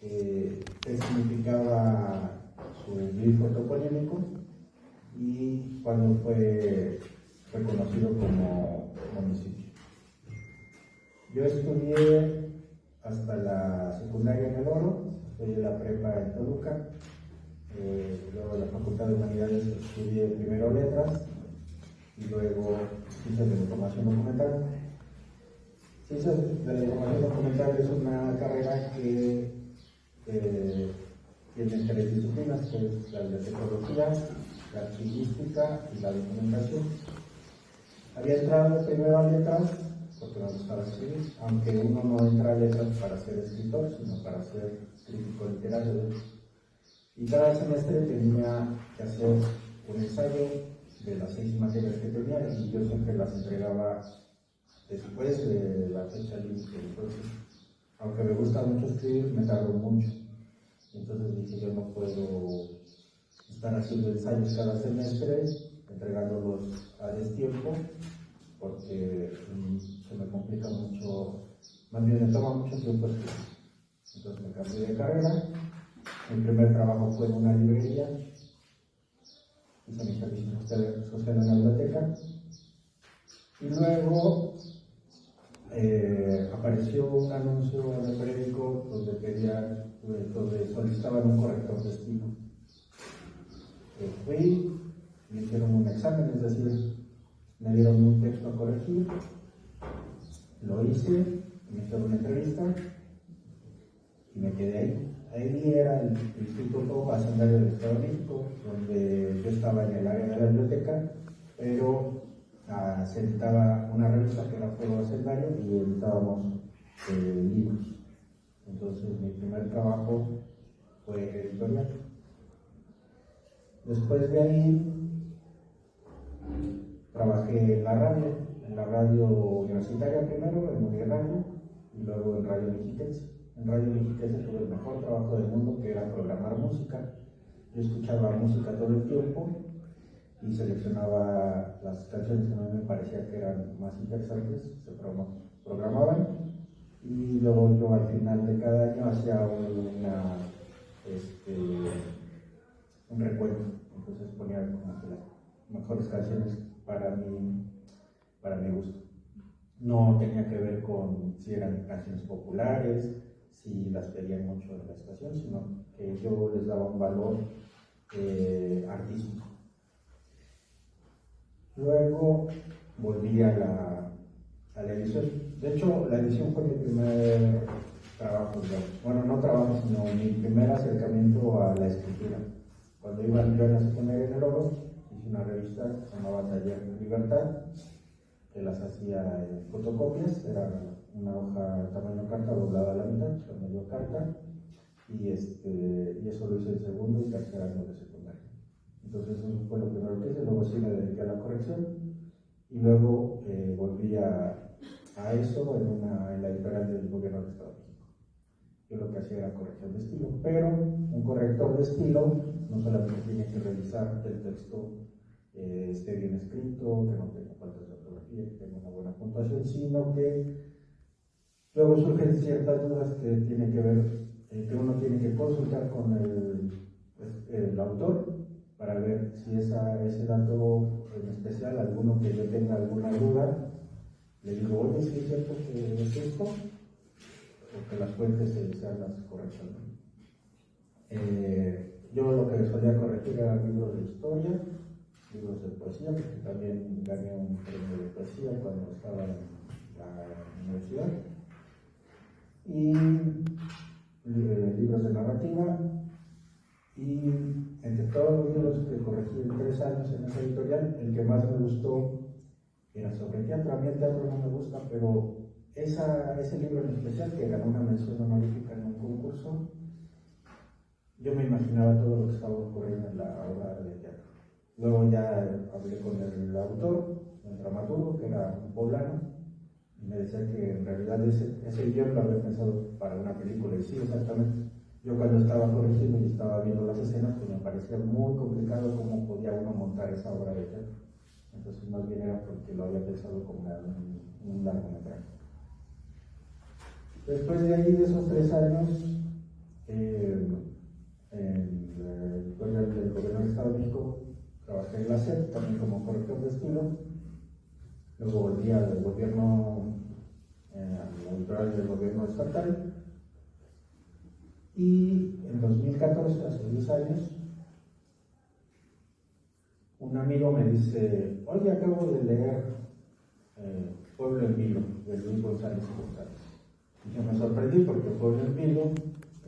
qué significaba su glifo toponímico y cuándo fue reconocido como municipio. Yo estudié hasta la secundaria en El Oro, estudié la prepa en Toluca, luego en la Facultad de Humanidades estudié primero letras y luego ciencias de la información documental. Ciencias de la información documental es una carrera que tiene tres disciplinas, que es la de tecnología, la archivística y la documentación. Había entrado primero a letras porque me gustaba escribir, aunque uno no entra a letras para ser escritor, sino para ser crítico literario. Y cada semestre tenía que hacer un ensayo de las 6 materias que tenía y yo siempre las entregaba después de la fecha límite. Entonces, aunque me gusta mucho escribir, me tardo mucho. Entonces dije, yo no puedo estar haciendo ensayos cada semestre, entregándolos a destiempo, porque se me complica mucho, más bien me toma mucho tiempo escribir. Entonces me cambié de carrera. Mi primer trabajo fue en una librería, hice mi servicio social en la biblioteca, y luego apareció un anuncio en el periódico donde solicitaban un corrector de estilo. Fui, me hicieron un examen, es decir, me dieron un texto a corregir, lo hice, me hicieron una entrevista y me quedé ahí. Ahí era el Instituto Hacendario del Estado de México, donde yo estaba en el área de la biblioteca, pero se editaba una revista que era Fuego Hacendario y editábamos libros. Entonces mi primer trabajo fue editorial. Después de ahí trabajé en la radio universitaria primero, en Uniradio, y luego en Radio Mexiquense. En Radio Mexiquense tuve el mejor trabajo del mundo, que era programar música. Yo escuchaba música todo el tiempo y seleccionaba las canciones que a mí me parecía que eran más interesantes, se programaban, y luego yo al final de cada año hacía un recuento. Entonces ponía como que las mejores canciones para mi gusto. No tenía que ver con si eran canciones populares, si las pedían mucho en la estación, sino que yo les daba un valor artístico. Luego volví a la edición. De hecho, la edición fue mi primer trabajo, digamos. Bueno, no trabajo, sino mi primer acercamiento a la escritura. Cuando iba yo en la secundaria en El Oro, hice una revista que se llamaba Taller de Libertad, que las hacía en fotocopias, era una hoja tamaño carta doblada a la mitad, la medio carta, y eso lo hice en segundo y tercer año de secundaria. Entonces eso fue lo primero que hice, luego sí me dediqué a la corrección, y luego volví a eso en la editorial del gobierno del Estado de México. Yo lo que hacía era corrección de estilo, pero un corrector de estilo no solamente tiene que revisar que el texto esté bien escrito, que no tenga faltas de ortografía, que tenga una buena puntuación, sino que luego surgen ciertas dudas que tiene que ver, que uno tiene que consultar con el autor para ver si ese dato en especial, alguno que yo tenga alguna duda, le digo, oye, ¿sí es cierto que es esto? O que las fuentes sean las correctas. Yo lo que solía corregir eran libros de historia, libros de poesía, porque también gané un premio de poesía cuando estaba en la universidad, y libros de narrativa, y entre todos los libros que corregí en 3 años en esa editorial, el que más me gustó era sobre teatro. A mí el teatro no me gusta, pero ese libro en especial, que ganó una mención honorífica en un concurso, yo me imaginaba todo lo que estaba ocurriendo en la obra de teatro. Luego ya hablé con el autor, el dramaturgo, que era un poblano, y me decía que en realidad ese guión lo había pensado para una película, y sí, exactamente. Yo cuando estaba corrigiendo y estaba viendo las escenas, pues me parecía muy complicado cómo podía uno montar esa obra de teatro. Entonces más bien era porque lo había pensado como un largometraje. Después de ahí, de esos 3 años, Estado de México trabajé en la SEP, también como corrector de estilo. Luego volví al gobierno, al editorial del gobierno estatal. Y en 2014, hace 10 años, un amigo me dice: oye, acabo de leer Pueblo en Vilo, de Luis González y González. Y yo me sorprendí porque Pueblo en Vilo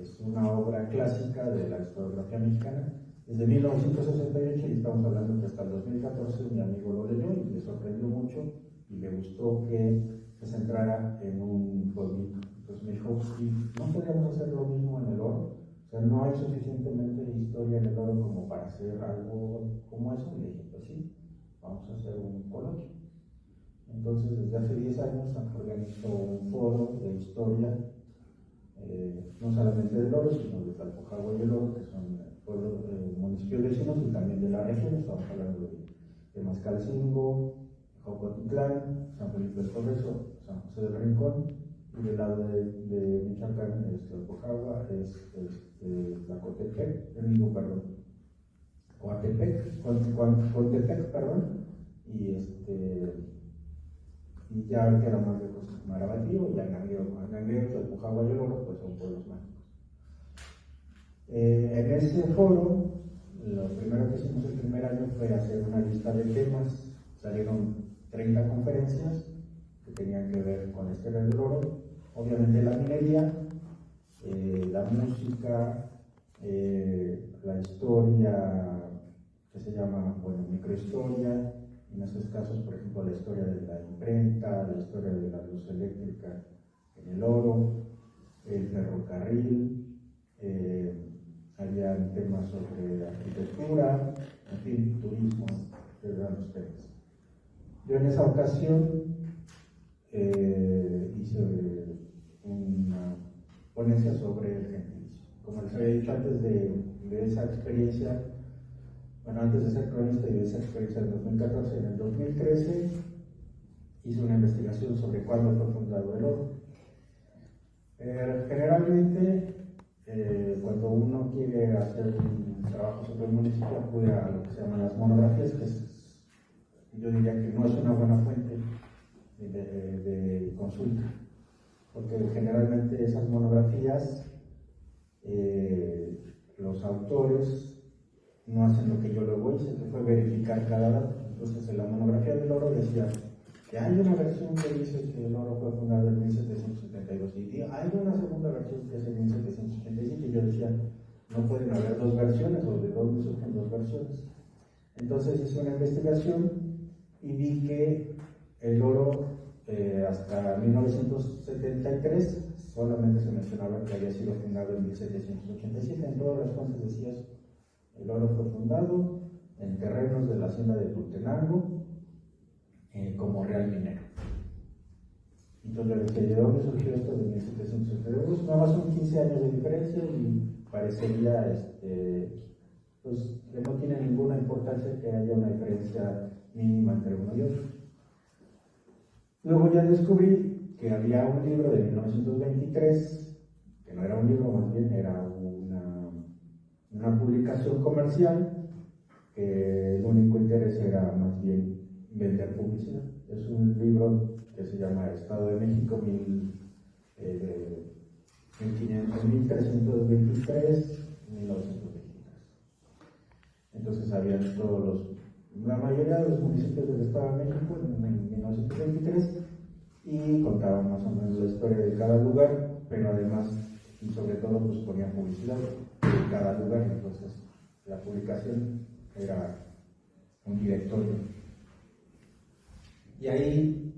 es una obra clásica de la historiografía mexicana, desde 1968, y estamos hablando que hasta el 2014 mi amigo lo leyó y le sorprendió mucho y le gustó que se centrara en un pueblito. Entonces me dijo: ¿y no podríamos hacer lo mismo en el oro? O sea, no hay suficientemente historia en el oro como para hacer algo como eso. Y le dije: pues sí, vamos a hacer un coloquio. Entonces, desde hace 10 años organizó un foro de historia, no solamente del oro, sino de Tlalpujahua y el oro, que son municipios vecinos, y también de la región. Estamos hablando de Mascalcingo, Jocotitlán, San Felipe del Progreso, San José del Rincón, y del lado de Michoacán es Tlalpujahua, es Tlacotepec, Coatepec, perdón, y ya queda más lejos Marabatío y Angangueo, Tlalpujahua y el oro, pues son pueblos mágicos. En ese foro, lo primero que hicimos el primer año fue hacer una lista de temas. Salieron 30 conferencias que tenían que ver con la historia del oro, obviamente la minería, la música, la historia que se llama, microhistoria. En esos casos, por ejemplo, la historia de la imprenta, la historia de la luz eléctrica en el oro, el ferrocarril, había temas sobre arquitectura, en fin, turismo, eran los temas. Yo en esa ocasión hice una ponencia sobre el gentilicio. Como les había dicho antes de esa experiencia, antes de ser cronista y de esa experiencia en 2014, en el 2013 hice una investigación sobre cuándo fue fundado el oro. Generalmente, cuando uno quiere hacer un trabajo sobre el municipio, acude a lo que se llaman las monografías, que yo diría que no es una buena fuente de consulta, porque generalmente esas monografías, los autores no hacen lo que yo luego hice, que fue verificar cada dato. Entonces, en la monografía del oro decía que hay una versión que dice que el oro fue fundado en 1772, y hay una segunda versión que es en 1787, y yo decía: no pueden haber dos versiones, o de dónde surgen dos versiones. Entonces hice una investigación y vi que el oro, hasta 1973, solamente se mencionaba que había sido fundado en 1787. En todas las fuentes decía eso. El oro fue fundado en terrenos de la hacienda de Tultenango, como real minero. Entonces yo decía: ¿de dónde surgió esto de 1772? Nada más son 15 años de diferencia y parecería pues, que no tiene ninguna importancia que haya una diferencia mínima entre uno y otro. Luego ya descubrí que había un libro de 1923, que no era un libro, más bien era una publicación comercial, que el único interés era más bien vender publicidad. Es un libro que se llama Estado de México 1323, 1923. Entonces había la mayoría de los municipios del Estado de México en 1923, y contaban más o menos la historia de cada lugar, pero además y sobre todo pues ponían publicidad de cada lugar. Entonces la publicación era un directorio, y ahí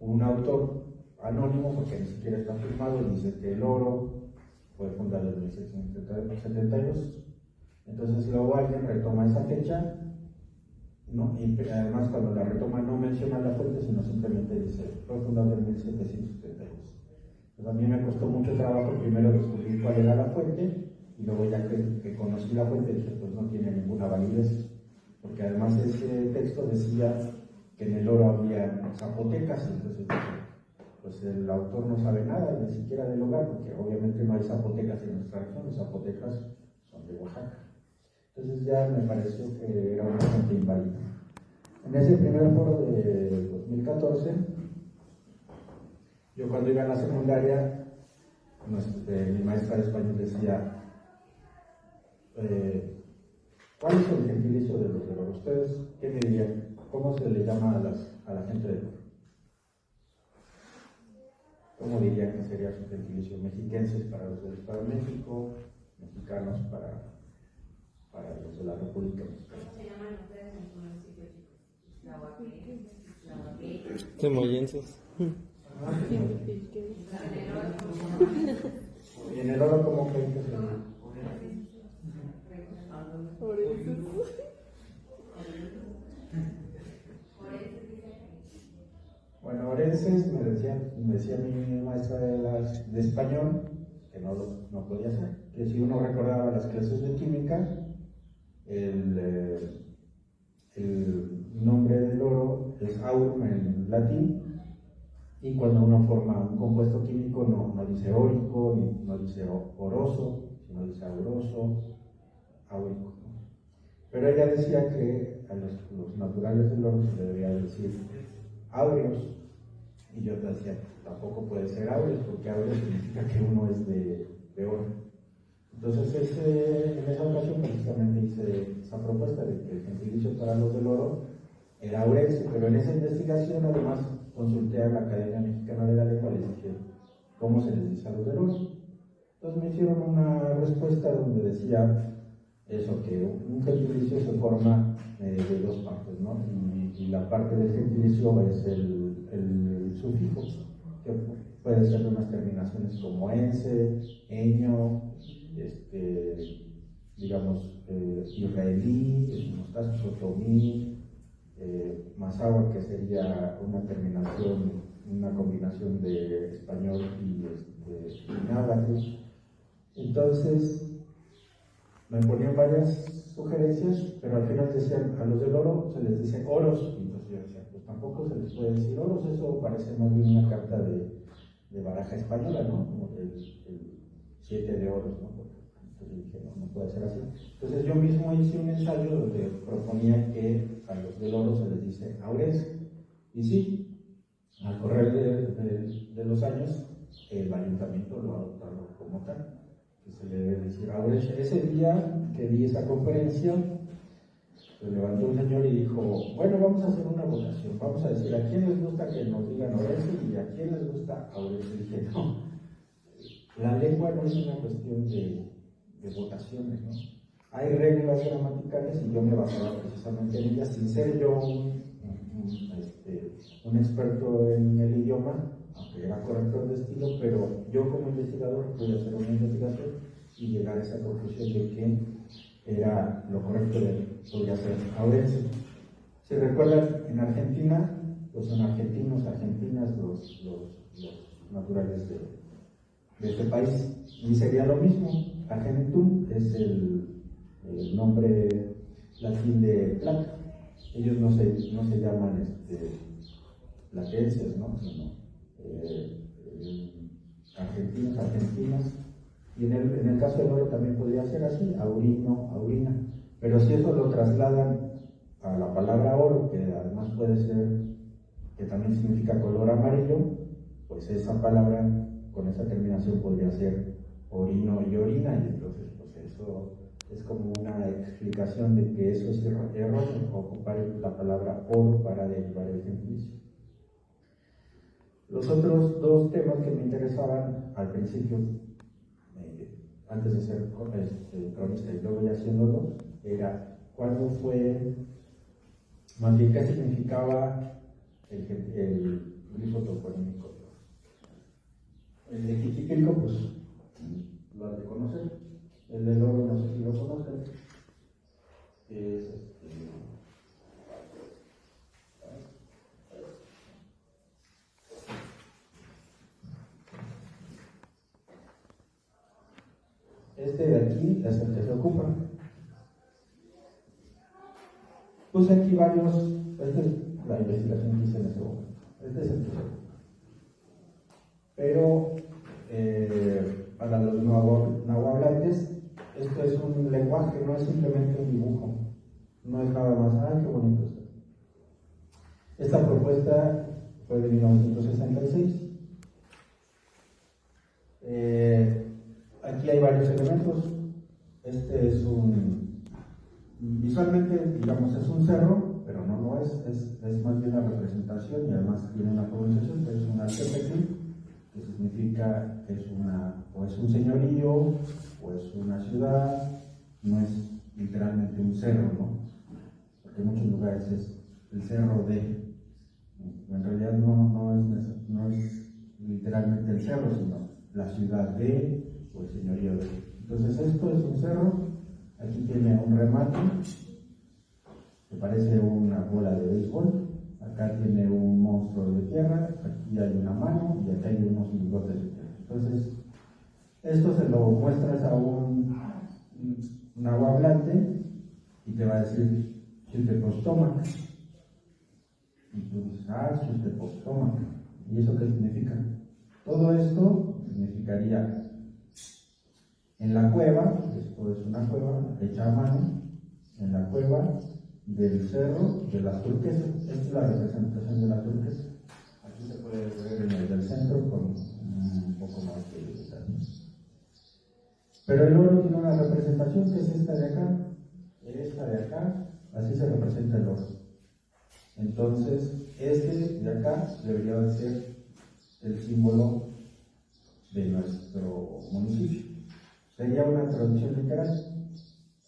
un autor anónimo, porque ni siquiera está firmado, dice que el oro fue fundado en 1772. Entonces luego alguien retoma esa fecha, ¿no? Y además cuando la retoma no menciona la fuente, sino simplemente dice: fue fundado en 1772. Pues a mí me costó mucho trabajo primero descubrir cuál era la fuente, y luego ya que conocí la fuente dije: pues no tiene ninguna validez, porque además ese texto decía que en el oro había zapotecas. Entonces pues el autor no sabe nada ni siquiera del lugar, porque obviamente no hay zapotecas en nuestra región. Los zapotecas son de Oaxaca. Entonces ya me pareció que era una gente inválida. En ese primer foro de 2014, yo cuando iba a la secundaria, mi maestra de español decía, ¿cuál es el gentilicio de los de Loro? ¿Ustedes qué me dirían? ¿Cómo se le llama a la gente de Loro? ¿Cómo dirían que sería su gentilicio? Mexiquenses para los del Estado de México, mexicanos para los de la República Mexicana. ¿Cómo se llaman ustedes en su municipio, chicos? Temoyenses. ¿Y en el oro cómo creen que se llama? Bueno, orenses me decía mi maestra de español que no podía ser, que si uno recordaba las clases de química, el nombre del oro es aurum en latín, y cuando uno forma un compuesto químico no dice órico, ni no dice oroso, sino dice auroso, áurico. Pero ella decía que a los naturales del oro se debería decir áureos, y yo te decía, tampoco puede ser áureos, porque áureo significa que uno es de oro. Entonces en esa ocasión precisamente hice esa propuesta de que el gentilicio para los del oro era aurense, pero en esa investigación además consulté a la Academia Mexicana de la Lengua, les dije, ¿cómo se les dice a los del oro? Entonces me hicieron una respuesta donde decía eso, que un gentilicio se forma de dos partes, ¿no? Y la parte del gentilicio es el sufijo, que puede ser de unas terminaciones como ense, eño, digamos, israelí, mostazo, sotomí, mazahua, que sería una terminación, una combinación de español y náhuatl. Entonces me ponían varias sugerencias, pero al final decían, a los del oro se les dice oros, y entonces yo decía, pues tampoco se les puede decir oros, eso parece más bien una carta de baraja española, ¿no? Como el 7 de oros, ¿no? Entonces dije, no puede ser así. Entonces yo mismo hice un ensayo donde proponía que a los del oro se les dice aurense, y sí, al correr de los años, el ayuntamiento lo ha adoptado como tal, que se le debe decir aurense. Ese día que di esa conferencia, se levantó un señor y dijo, bueno, vamos a hacer una votación, vamos a decir a quién les gusta que nos digan aurense y a quién les gusta aurense. Y dije, no, la lengua no es una cuestión de votaciones, ¿no? Hay reglas gramaticales y yo me basaba precisamente en ellas, sin ser yo un experto en el idioma, aunque era corrector de estilo, pero yo como investigador pude hacer una investigación y llegar a esa conclusión de que era lo correcto podría ser aurense. Si recuerdan, en Argentina, pues son argentinos, argentinas los naturales de este país, y sería lo mismo. Argentum es el nombre latín de plata. Ellos no se llaman platenses, ¿no? Sino argentinos, argentinas. Y en el caso del oro también podría ser así, aurino, aurina. Pero si eso lo trasladan a la palabra oro, que además puede ser, que también significa color amarillo, pues esa palabra con esa terminación podría ser orino y orina, y entonces pues eso es como una explicación de que eso es erróneo, ocupar la palabra oro para derivar el gentilicio. Los otros dos temas que me interesaban al principio, antes de ser cronista y luego ya haciéndolo, era cuándo fue, más bien qué significaba el glifo toponímico. El de Jiquipilco, pues lo has de conocer. El del oro, no sé si lo conocen. Es este de aquí es el que se ocupa. Puse aquí varios, esta es la investigación que hice en ese momento. Este es el que se ocupa. Pero para los nahuablantes, esto es un lenguaje, no es simplemente un dibujo, no es nada más, ¡ay, qué bonito está! Esta propuesta fue de 1966. Aquí hay varios elementos. Este es visualmente, digamos, es un cerro, pero no lo es más bien la representación y además tiene una pronunciación que es un Altepetlli, que significa que es o es un señorío o es una ciudad, no es literalmente un cerro, ¿no? Porque en muchos lugares es el cerro de, en realidad no es literalmente el cerro, sino la ciudad de o el señorío de. Entonces esto es un cerro, aquí tiene un remate que parece una bola de béisbol, acá tiene un monstruo de tierra, aquí hay una mano y acá hay unos lingotes de tierra. Entonces esto se lo muestras a un nahuablante y te va a decir Chiltepostoma. Y tú dices, Chiltepostoma. ¿Y eso qué significa? Todo esto significaría en la cueva, esto es una cueva hecha a mano, en la cueva del cerro de las turquesas. Esta es la representación de la turquesa. Aquí se puede ver en el del centro con un poco más de detalle. Pero el oro tiene una representación que es esta de acá, así se representa el oro. Entonces, este de acá debería de ser el símbolo de nuestro municipio. Sería una traducción literal.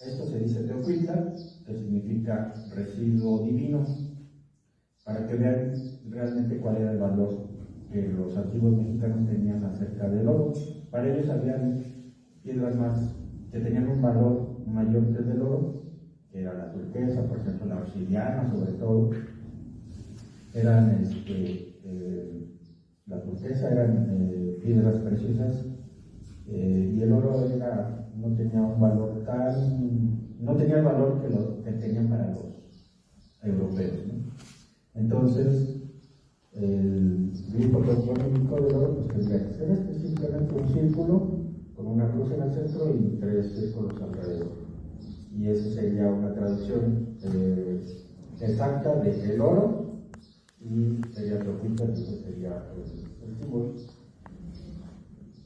Esto se dice Teocuitla, que significa residuo divino, para que vean realmente cuál era el valor que los antiguos mexicanos tenían acerca del oro. Para ellos habían piedras más que tenían un valor mayor que el del oro, que era la turquesa, por ejemplo, la obsidiana, sobre todo. La turquesa eran piedras preciosas, y el oro no tenía un valor no tenía el valor que tenían para los europeos, ¿no? Entonces, el grito toponímico del oro pues tendría que ser simplemente un círculo con una cruz en el centro y 3 círculos alrededor. Y esa sería una traducción exacta de el oro, y sería Teocuitla, y ese sería el símbolo.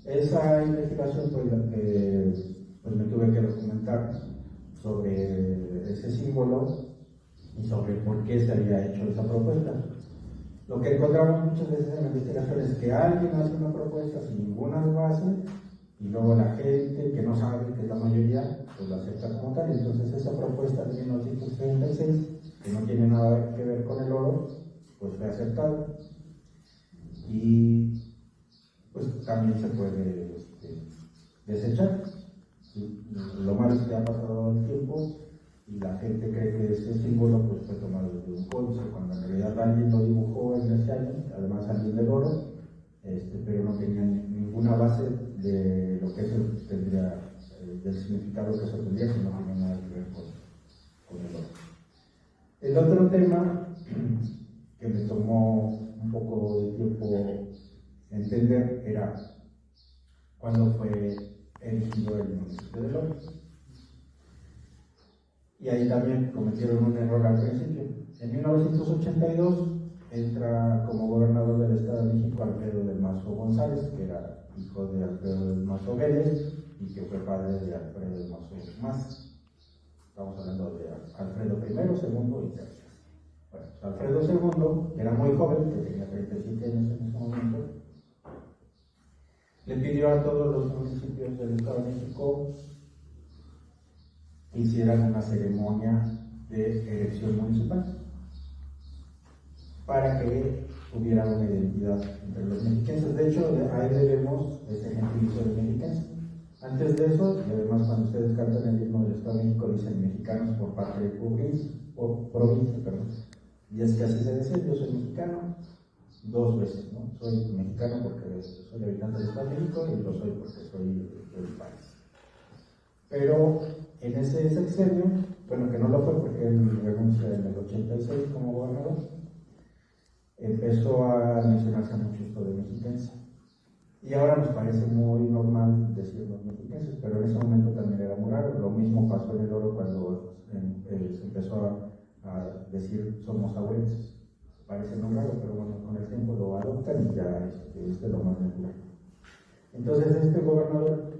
Esa investigación pues me tuve que documentar sobre ese símbolo y sobre por qué se había hecho esa propuesta. Lo que encontramos muchas veces en la investigación es que alguien hace una propuesta sin ninguna base y luego la gente que no sabe, que es la mayoría, pues la acepta como tal. Entonces esa propuesta de 1936, que no tiene nada que ver con el oro, pues fue aceptada. Y pues también se puede desechar. Lo malo es que ha pasado el tiempo y la gente cree que ese símbolo pues, fue tomado de un códice, cuando en realidad alguien lo dibujó en ese año, además alguien del oro, pero no tenía ninguna base de lo que eso tendría, del significado que eso tendría, que no tiene nada que ver con el oro. El otro tema que me tomó un poco de tiempo entender era cuándo fue erigido el municipio de López. Y ahí también cometieron un error al principio. En 1982 entra como gobernador del Estado de México Alfredo del Mazo González, que era hijo de Alfredo del Mazo Vélez y que fue padre de Alfredo del Mazo Más. Estamos hablando de Alfredo I, II y III. Bueno, Alfredo II, que era muy joven, que tenía 37 años en ese momento, le pidió a todos los municipios del Estado de México que hicieran una ceremonia de elección municipal para que hubiera una identidad entre los mexicanos. De hecho, ahí debemos ese gentilicio de mexicanos. Antes de eso, y además cuando ustedes cantan el himno del Estado de México, dicen mexicanos por parte de provincia, perdón. Y es que así se dice, yo soy mexicano 2 veces, ¿no? Soy mexicano porque soy habitante del Estado de México y lo soy porque soy del país. Pero en ese sexenio, bueno, que no lo fue porque él renuncia en el 86 como gobernador, empezó a mencionarse mucho esto de mexicanos. Y ahora nos parece muy normal decir los mexiquenses, pero en ese momento también era muy raro. Lo mismo pasó en el oro cuando se empezó a decir somos abuelos. Parece muy raro, pero bueno, con el tiempo lo adoptan y ya es de lo más natural. Entonces este gobernador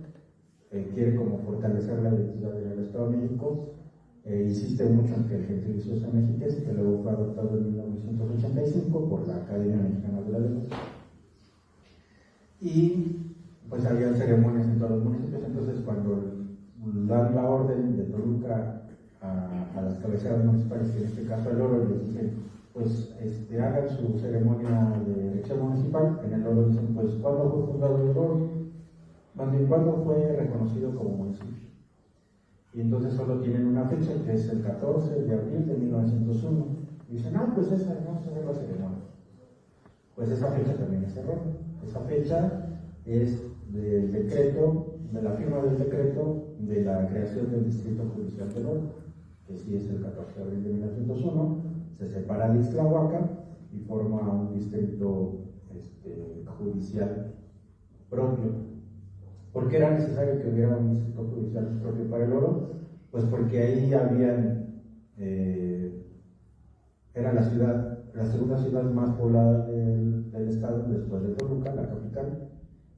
quiere como fortalecer la identidad del Estado de México, insiste mucho en que el gentilicio sea mexiquense, que luego fue adoptado en 1985 por la Academia Mexicana de la Lengua. Y pues había ceremonias en todos los municipios. Entonces cuando dan la orden de Toluca a las cabeceras municipales, que en este caso el oro, les dicen pues hagan su ceremonia de elección municipal. En el oro dicen pues ¿cuándo fue fundado el oro? Más bien ¿cuándo fue reconocido como municipio? Y entonces solo tienen una fecha, que es el 14 de abril de 1901. Y dicen, pues esa no se hace la ceremonia. Pues esa fecha también es errónea. Esa fecha es del decreto, de la firma del decreto de la creación del Distrito Judicial del Oro, que sí es el 14 de abril de 1901, se separa de Ixtlahuaca y forma un distrito judicial propio. ¿Por qué era necesario que hubiera un distrito judicial propio para el oro? Pues porque ahí era la segunda ciudad más poblada del estado después de Toluca, la capital,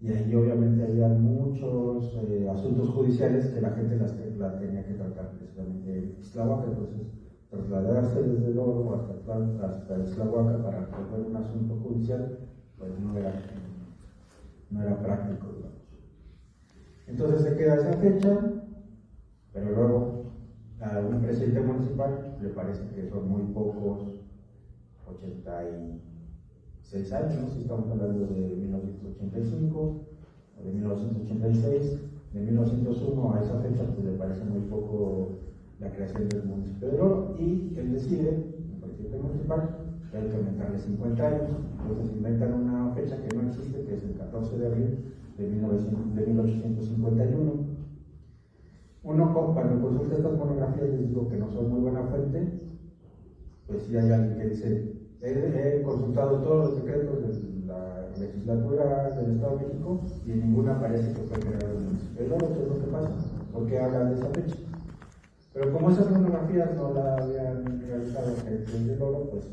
y ahí obviamente había muchos asuntos judiciales que la gente la tenía que tratar precisamente en Ixtlahuaca. Entonces trasladarse desde el oro hasta Ixtlahuaca para resolver un asunto judicial pues no era práctico, digamos. Entonces se queda esa fecha, pero luego a un presidente municipal le parece que son muy pocos, 86 años, si estamos hablando de 1985 o de 1986, de 1901 a esa fecha pues le parece muy poco la creación del municipio de Oro, y él decide, el presidente municipal, que hay que aumentarle 50 años. Entonces inventan una fecha que no existe, que es el 14 de abril de 1851. Uno, cuando consulta estas monografías, les digo que no son muy buena fuente. Pues sí hay alguien que dice, he consultado todos los decretos de la legislatura del Estado de México y en ninguna parece que fue creado el municipio de Oro. ¿Qué es lo que pasa? ¿Por qué hablan de esa fecha? Pero como esas monografías no la habían realizado el del Oro, pues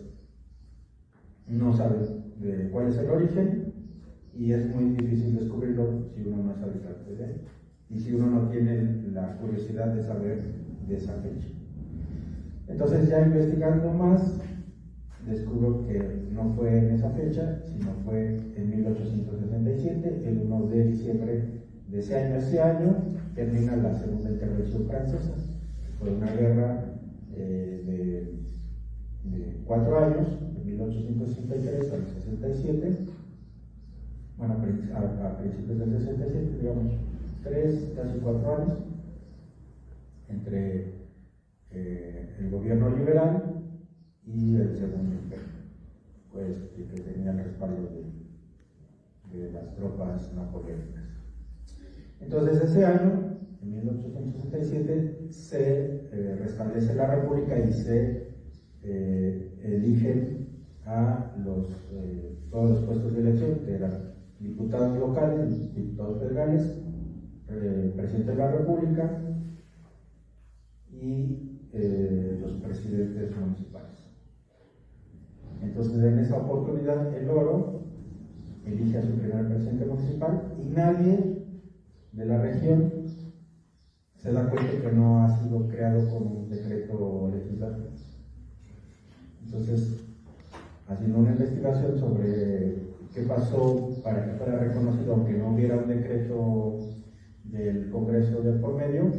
no saben de cuál es el origen, y es muy difícil descubrirlo si uno no es habitante de él y si uno no tiene la curiosidad de saber de esa fecha. Entonces, ya investigando más, descubro que no fue en esa fecha, sino fue en 1867, el 1 de diciembre de ese año termina la Segunda Intervención Francesa. Fue una guerra de 4 años, de 1863 al 67. Bueno, a principios del 67, digamos, 3, casi 4 años, entre el gobierno liberal y el Segundo Imperio, pues que tenía el respaldo de las tropas napoleónicas. Entonces ese año, en 1867, se restablece la República y se eligen a todos los puestos de elección, que eran diputados locales, diputados federales, presidente de la República y los presidentes municipales. Entonces, en esa oportunidad, el Oro elige a su primer presidente municipal y nadie de la región se da cuenta que no ha sido creado con un decreto legislativo. Entonces, haciendo una investigación sobre qué pasó para que fuera reconocido, aunque no hubiera un decreto del Congreso de por medio,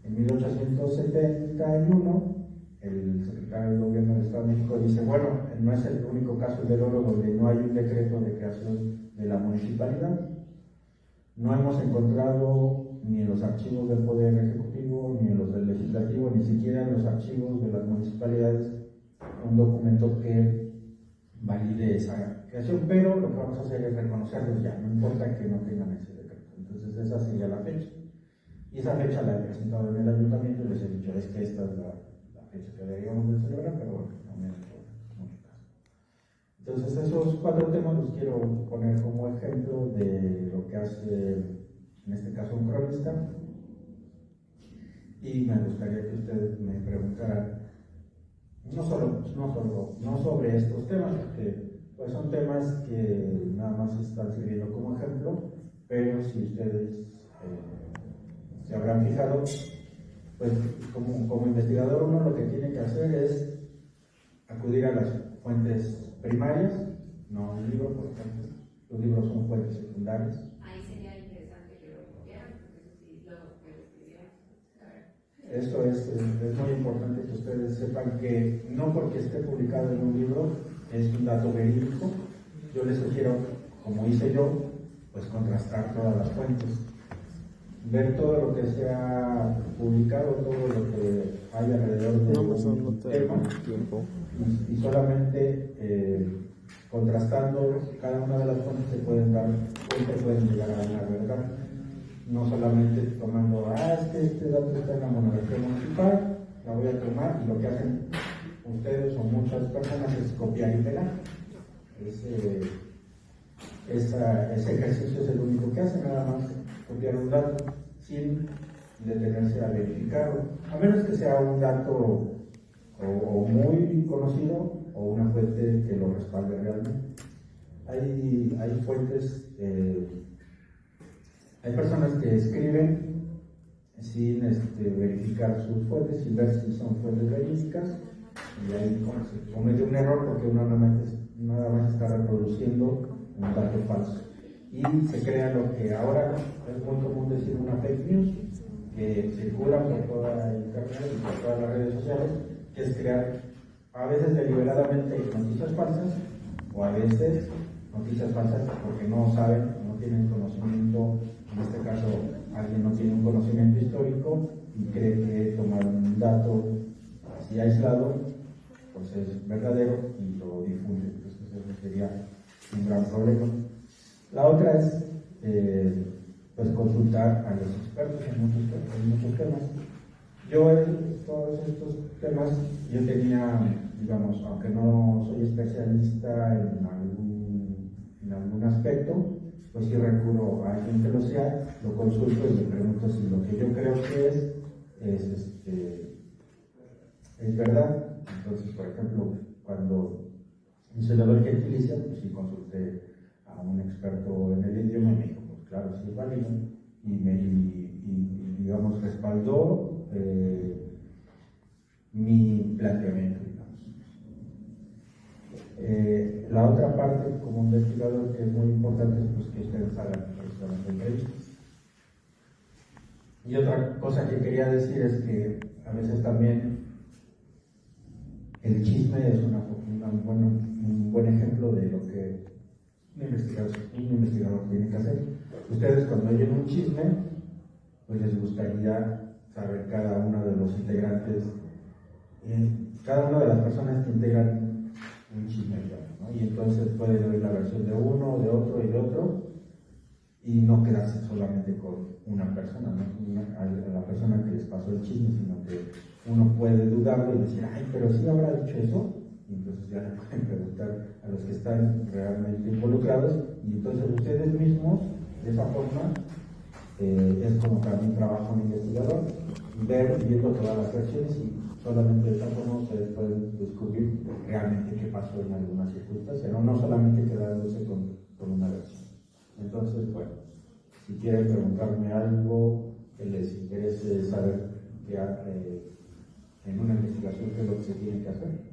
en 1871 el secretario de Gobierno del Estado de México dice, bueno, no es el único caso del Oro donde no hay un decreto de creación de la municipalidad. No hemos encontrado ni en los archivos del Poder Ejecutivo, ni en los del Legislativo, ni siquiera en los archivos de las municipalidades, un documento que valide esa creación, pero lo que vamos a hacer es reconocerlos ya, no importa que no tengan ese decreto. Entonces esa sería la fecha. Y esa fecha la he presentado en el ayuntamiento y les he dicho, es que esta es la fecha que deberíamos de celebrar, pero bueno, no me mucho caso. Entonces esos 4 temas los quiero poner como ejemplo de lo que hace, en este caso, un cronista. Y me gustaría que ustedes me preguntaran no sobre estos temas, porque pues, son temas que nada más están sirviendo como ejemplo, pero si ustedes se habrán fijado, pues como investigador uno lo que tiene que hacer es acudir a las fuentes primarias, no un libro, por ejemplo. Los libros son fuentes secundarias. Ahí sería interesante que lo copiaran, porque eso sí lo escribieran. Esto es muy importante que ustedes sepan que no porque esté publicado en un libro es un dato verídico. Yo les sugiero, como hice yo, pues contrastar todas las fuentes, ver todo lo que se ha publicado, todo lo que hay alrededor de un tema, y solamente contrastando cada una de las fuentes se pueden llegar a una verdad. No solamente tomando, es que este dato está en la monografía municipal, la voy a tomar, y lo que hacen ustedes o muchas personas es copiar y pegar. Ese ejercicio es el único que hacen, nada más copiar un dato sin detenerse a verificarlo, a menos que sea un dato o muy conocido o una fuente que lo respalde realmente. Hay fuentes, hay personas que escriben sin verificar sus fuentes, sin ver si son fuentes verídicas, y ahí se comete un error porque uno nada más está reproduciendo un dato falso. Y se crea lo que ahora es muy común decir una fake news, que circula por toda internet y por todas las redes sociales, que es crear a veces deliberadamente noticias falsas, o a veces noticias falsas porque no saben, no tienen conocimiento. En este caso, alguien no tiene un conocimiento histórico y cree que tomar un dato así aislado pues es verdadero y lo difunde. Entonces eso sería un gran problema. La otra es pues consultar a los expertos en muchos temas. Yo en todos estos temas yo tenía, digamos, aunque no soy especialista en algún aspecto, pues sí recurro a alguien que lo sea, lo consulto y le pregunto si lo que yo creo que es verdad. Entonces, por ejemplo, cuando hice la ley gentilicia, pues sí consulté a un experto en el idioma y me dijo, pues claro, sí es válido, y digamos, respaldó mi planteamiento, digamos. La otra parte, como investigador, que es muy importante, es pues, que ustedes hagan precisamente entrevistas. Y otra cosa que quería decir es que a veces también el chisme es un buen ejemplo de lo que un investigador tiene que hacer. Ustedes cuando oyen un chisme, pues les gustaría saber cada uno de los integrantes, cada una de las personas que integran un chisme, ¿no? Y entonces pueden oír la versión de uno, de otro y de otro, y no quedarse solamente con una persona, ¿no? A la persona que les pasó el chisme, sino que uno puede dudarlo y decir, pero sí habrá dicho eso. Y entonces ya le pueden preguntar a los que están realmente involucrados, y entonces ustedes mismos, de esa forma, es como también trabaja un investigador, viendo todas las versiones, y solamente de esa forma ustedes pueden descubrir realmente qué pasó en algunas circunstancias, no solamente quedándose con una versión. Entonces, bueno, si quieren preguntarme algo que les interese saber en una investigación qué es lo que se tiene que hacer.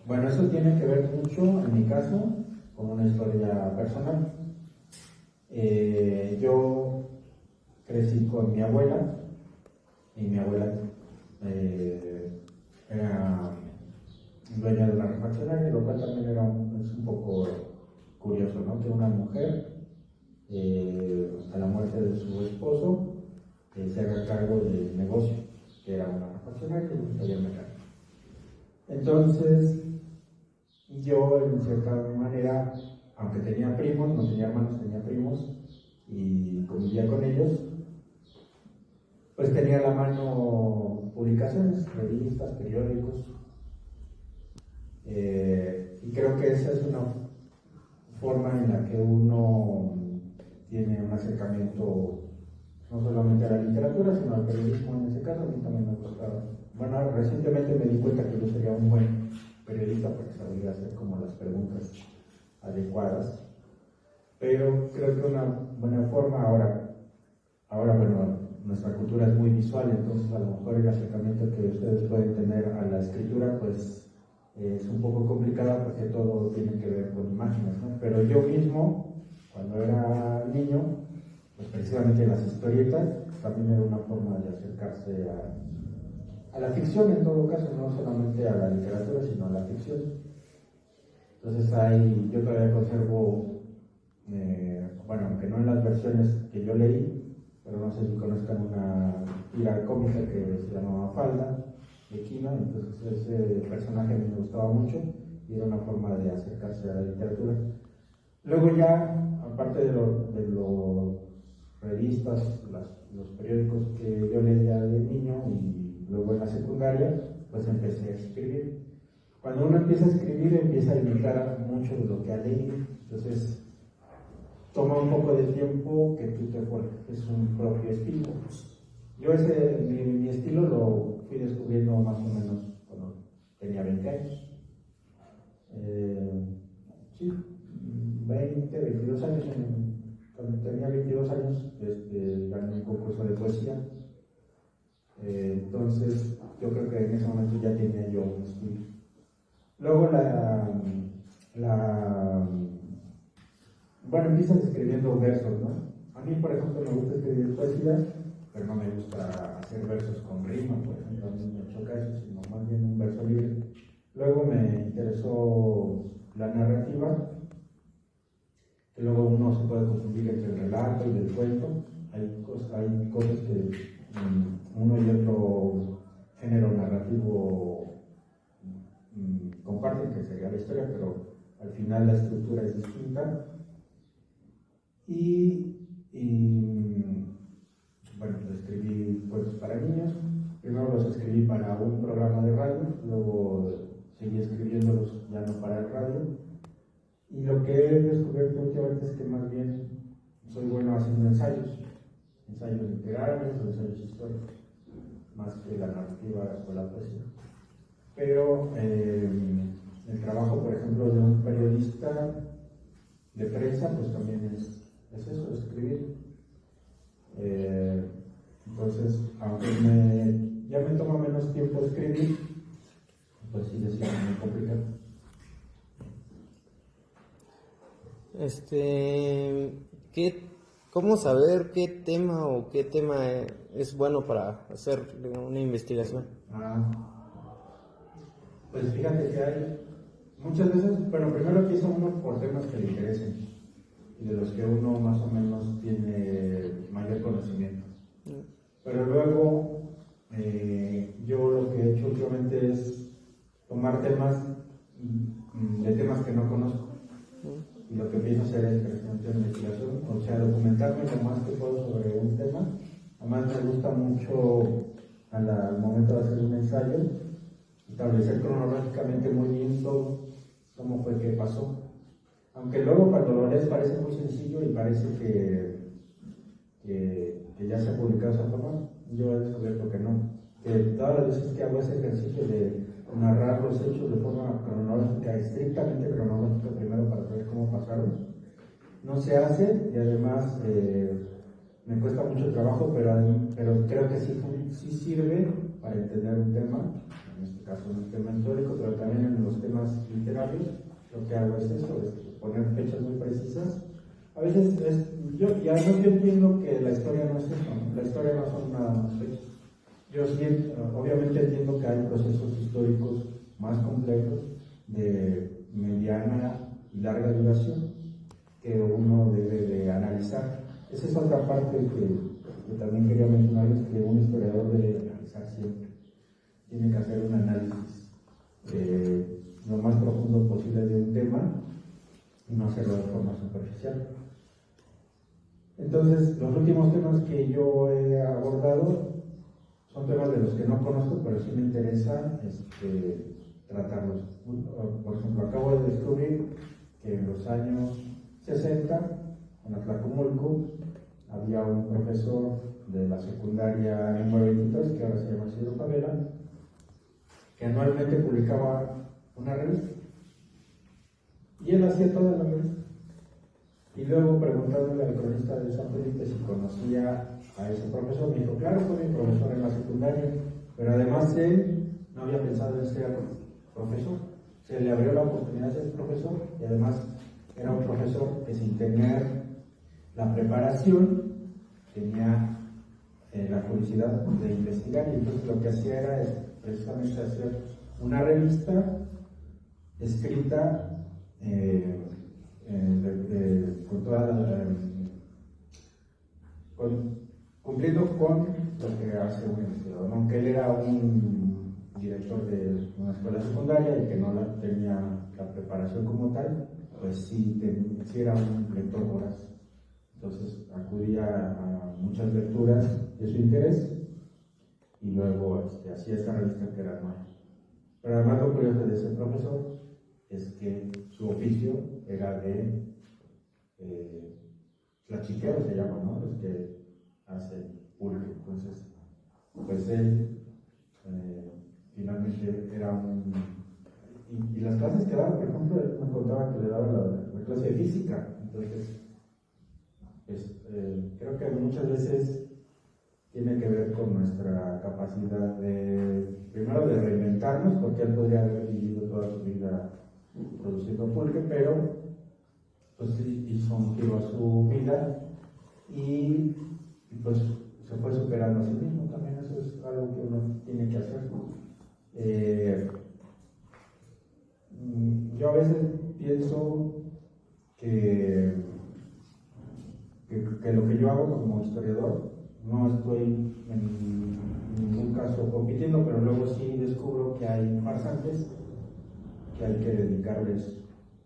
Bueno, eso tiene que ver mucho, en mi caso, con una historia personal. Yo crecí con mi abuela, y mi abuela era dueña de una refaccionaria, lo cual también es un poco curioso, ¿no? Que una mujer, hasta la muerte de su esposo, se haga cargo del negocio, que era una refaccionaria y un taller mecánico. Entonces, yo en cierta manera, aunque tenía primos, no tenía hermanos, tenía primos y convivía con ellos, pues tenía a la mano publicaciones, revistas, periódicos, y creo que esa es una forma en la que uno tiene un acercamiento no solamente a la literatura, sino al periodismo en ese caso. A mí también me gustaba. Bueno, recientemente me di cuenta que yo sería un buen periodista porque sabría hacer como las preguntas adecuadas, pero creo que una buena forma ahora bueno, nuestra cultura es muy visual, entonces a lo mejor el acercamiento que ustedes pueden tener a la escritura pues es un poco complicado porque todo tiene que ver con imágenes, ¿no? Pero yo mismo, cuando era niño, pues precisamente las historietas también era una forma de acercarse a la ficción en todo caso, no solamente a la literatura, sino a la ficción. Entonces yo todavía conservo, bueno, aunque no en las versiones que yo leí, pero no sé si conozcan una tira cómica que se llamaba Falda, de Kino. Entonces ese personaje me gustaba mucho y era una forma de acercarse a la literatura. Luego ya, aparte de los revistas, los periódicos que yo leía de niño y luego en la secundaria, pues empecé a escribir. Cuando uno empieza a escribir, empieza a imitar mucho de lo que ha leído, entonces toma un poco de tiempo que tú te forjes un propio estilo. Yo mi estilo lo fui descubriendo más o menos cuando tenía 20 años. Sí, 22 años. Cuando tenía 22 años gané un concurso de poesía. Entonces yo creo que en ese momento ya tenía yo un estilo. Luego bueno, empiezas escribiendo versos, ¿no? A mí, por ejemplo, me gusta escribir poesía, pero no me gusta hacer versos con rima, por ejemplo, a mí me choca eso, sino más bien un verso libre. Luego me interesó la narrativa, que luego uno se puede confundir entre el relato y el cuento. Hay cosas que uno y otro género narrativo comparten, que sería la historia, pero al final la estructura es distinta. Bueno, escribí cuentos para niños. Primero los escribí para un programa de radio, luego seguí escribiéndolos ya no para el radio. Y lo que he descubierto últimamente es que más bien soy bueno haciendo ensayos literarios o ensayos históricos, más que la narrativa o la poesía. Pero el trabajo, por ejemplo, de un periodista de prensa, pues también es eso, escribir. Entonces, aunque ya me toma menos tiempo escribir, pues sí, es muy complicado. ¿Cómo saber qué tema es bueno para hacer una investigación? Pues fíjate que hay muchas veces, bueno, primero empieza uno por temas que le interesen y de los que uno más o menos tiene mayor conocimiento. Pero luego yo lo que he hecho últimamente es tomar temas de temas que no conozco. Y lo que empiezo a hacer es precisamente investigación, o sea, documentarme lo más que puedo sobre un tema. Además me gusta mucho al momento de hacer un ensayo establecer cronológicamente muy bien todo cómo fue que pasó. Aunque luego cuando lo lees parece muy sencillo y parece que ya se ha publicado esa forma, yo he descubierto que no. Que todas las veces que hago ese ejercicio de narrar los hechos de forma cronológica, estrictamente cronológica primero para saber cómo pasaron, no se hace y además me cuesta mucho trabajo, pero creo que sí sirve para entender un tema, en este caso un tema histórico, pero también en los temas literarios. Lo que hago es eso, es poner fechas muy precisas. A veces yo entiendo que la historia no es eso, ¿no? La historia no son nada más fechas. Yo sí, obviamente entiendo que hay procesos históricos más complejos de mediana y larga duración que uno debe de analizar. Esa es otra parte que también quería mencionarles, que un historiador de actualizar siempre. Tiene que hacer un análisis lo más profundo posible de un tema y no hacerlo de forma superficial. Entonces, los últimos temas que yo he abordado son temas de los que no conozco, pero sí me interesa tratarlos. Por ejemplo, acabo de descubrir que en los años 60, en Atlacomulco, había un profesor de la secundaria número 23, que ahora se llama Isidro Favela, que anualmente publicaba una revista. Y él hacía toda la revista. Y luego, preguntándole al cronista de San Felipe si conocía a ese profesor, me dijo, claro, fue mi profesor en la secundaria, pero además él no había pensado en ser profesor. Se le abrió la oportunidad de ser profesor y además era un profesor que, sin tener la preparación, tenía la curiosidad de investigar, y entonces lo que hacía era precisamente hacer una revista escrita con toda cumpliendo con lo que hace un investigador. Aunque él era un director de una escuela secundaria y que no tenía la preparación como tal, pues sí era un lector voraz. Entonces acudía a muchas lecturas de su interés y luego hacía esta revista que era nueva. Pero además, lo curioso de ese profesor es que su oficio era de tlachiquero, se llama, ¿no? Los que hacen pulque. Entonces, pues él finalmente era un... Y las clases que daba, por ejemplo, él me contaba que le daba la clase de física. Entonces, creo que muchas veces tiene que ver con nuestra capacidad primero de reinventarnos, porque él podría haber vivido toda su vida produciendo pulque, pero pues hizo un giro a su vida y pues se fue superando a sí mismo. También eso es algo que uno tiene que hacer. Yo a veces pienso que lo que yo hago como historiador, no estoy en ningún caso compitiendo, pero luego sí descubro que hay farsantes que hay que dedicarles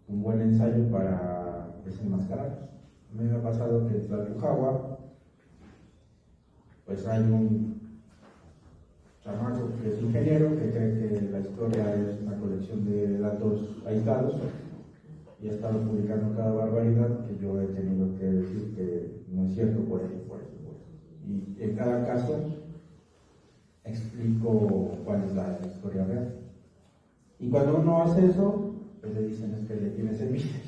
un buen ensayo para desenmascararlos. A mí me ha pasado que en Tlalpujahua pues hay un chamaco que es ingeniero, que cree que la historia es una colección de datos aislados y ha estado publicando cada barbaridad que yo he tenido que decir que no es cierto por eso. Y en cada caso explico cuál es la historia real. Y cuando uno hace eso, pues le dicen es que le tienes envidia.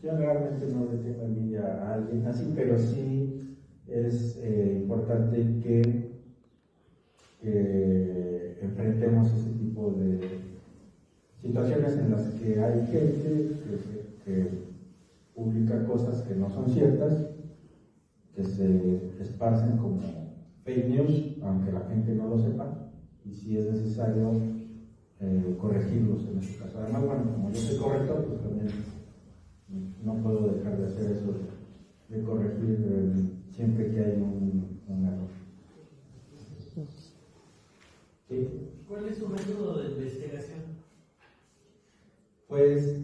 Yo realmente no le tengo envidia a alguien así, pero sí es importante que enfrentemos ese tipo de situaciones en las que hay gente que publica cosas que no son ciertas, que se esparcen como fake news, aunque la gente no lo sepa, y si es necesario corregirlos en este caso. Además, bueno, como yo soy corrector, pues también no puedo dejar de hacer eso, de corregir siempre que hay un error. ¿Sí? ¿Cuál es su método de investigación? Pues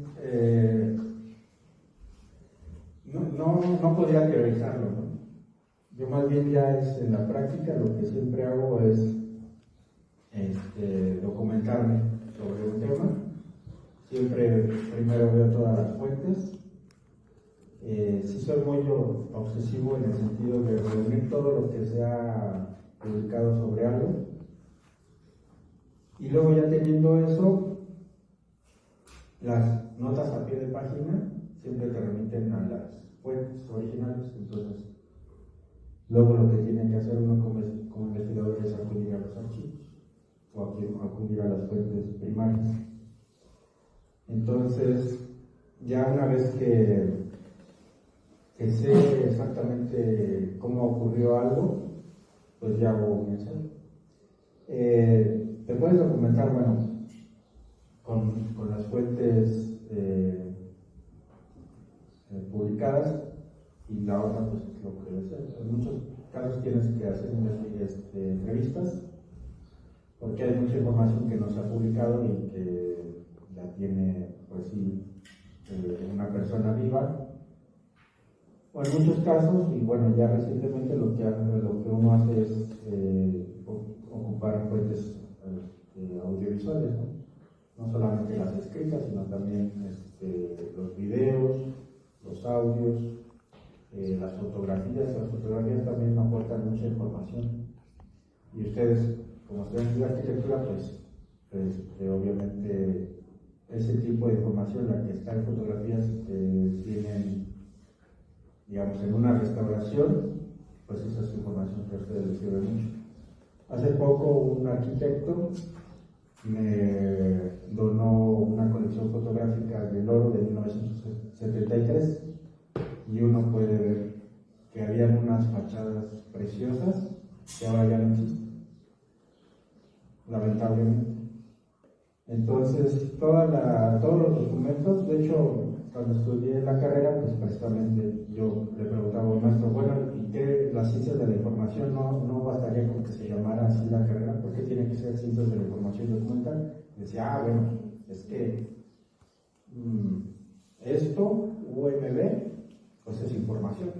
no podría teorizarlo, ¿no? Yo más bien ya es en la práctica, lo que siempre hago es documentarme sobre un tema. Siempre primero veo todas las fuentes. Sí soy muy obsesivo en el sentido de reunir todo lo que se ha publicado sobre algo. Y luego, ya teniendo eso, las notas a pie de página siempre te remiten a las fuentes originales. Entonces, luego lo que tiene que hacer uno como investigador es acudir a los archivos o acudir a las fuentes primarias. Entonces, ya una vez que sé exactamente cómo ocurrió algo, pues ya hago un ensayo. Te puedes documentar, bueno, con las fuentes publicadas, y la otra, pues lo que es. En muchos casos tienes que hacer entrevistas porque hay mucha información que no se ha publicado y que la tiene, pues sí, una persona viva. O en muchos casos, y bueno, ya recientemente lo que uno hace es ocupar fuentes audiovisuales, ¿no? No solamente las escritas, sino también los videos, los audios, las fotografías. Las fotografías también aportan mucha información. Y ustedes, como estudiantes de arquitectura, pues obviamente ese tipo de información, la que está en fotografías, tienen, digamos, en una restauración, pues esa es información que a ustedes les sirve mucho. Hace poco un arquitecto me donó una colección fotográfica del oro de 1973 y uno puede ver que había unas fachadas preciosas que ahora ya no existen, lamentablemente. Entonces, todos los documentos, de hecho, cuando estudié la carrera, pues precisamente yo le preguntaba al maestro, bueno, ¿y qué? Las ciencias de la información no bastaría con que se llamara así la carrera, ¿por qué tiene que ser ciencias de la información documental? Y decía, bueno, es que esto, UMB, pues es información,